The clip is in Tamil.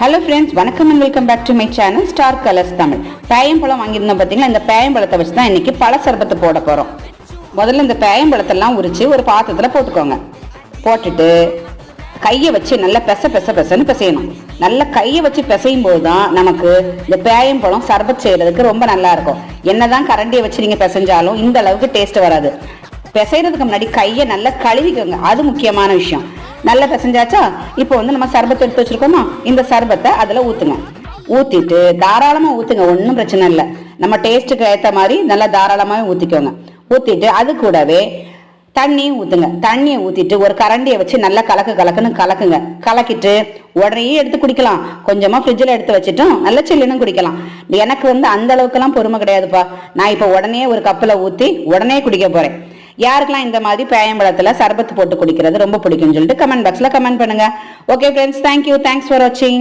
ஹலோ ஃப்ரெண்ட்ஸ், வணக்கம் and welcome back to my channel Star Colours Tamil. பேயம்பழம் வாங்கியிருந்தோம் பார்த்தீங்களா? இந்த பேயம்பழத்தை வச்சு தான் இன்னைக்கு பழ சர்பத்து போட போகிறோம். முதல்ல இந்த பேயம்பழத்தெல்லாம் உரித்து ஒரு பாத்திரத்தில் போட்டுக்கோங்க. போட்டுட்டு கையை வச்சு நல்லா பெசன்னு பிசையணும். நல்லா கையை வச்சு பிசையும் போது தான் நமக்கு இந்த பேயம்பழம் சர்பத் செய்கிறதுக்கு ரொம்ப நல்லா இருக்கும். என்னதான் கரண்டியை வச்சு நீங்கள் பிசைஞ்சாலும் இந்த அளவுக்கு டேஸ்ட் வராது. பிசைறதுக்கு முன்னாடி கையை நல்லா கழுவிக்கோங்க, அது முக்கியமான விஷயம். நல்லா பிசைஞ்சாச்சா? இப்போ நம்ம சர்பத்தை எடுத்து வச்சிருக்கோமா, இந்த சர்பத்தை அதில் ஊற்றுங்க. ஊற்றிட்டு தாராளமாக ஊற்றுங்க, ஒன்றும் பிரச்சனை இல்லை. நம்ம டேஸ்ட்டுக்கு ஏற்ற மாதிரி நல்லா தாராளமாகவே ஊற்றிக்கோங்க. ஊற்றிட்டு அது கூடவே தண்ணியும் ஊற்றுங்க. தண்ணியை ஊற்றிட்டு ஒரு கரண்டியை வச்சு நல்லா கலக்குன்னு கலக்குங்க. கலக்கிட்டு உடனே எடுத்து குடிக்கலாம். கொஞ்சமாக ஃப்ரிட்ஜில் எடுத்து வச்சுட்டும் நல்லா சில்லுன்னு குடிக்கலாம். எனக்கு அந்த அளவுக்குலாம் பொறுமை கிடையாதுப்பா. நான் இப்போ உடனே ஒரு கப்பில் ஊற்றி உடனே குடிக்க போகிறேன். யாருக்கெல்லாம் இந்த மாதிரி பேயம்பழத்துல சர்பத்து போட்டு குடிக்கிறது ரொம்ப பிடிக்கும்னு சொல்லிட்டு கமெண்ட் பாக்ஸ்ல கமெண்ட் பண்ணுங்க. Okay friends, thank you, thanks for வாட்சிங்.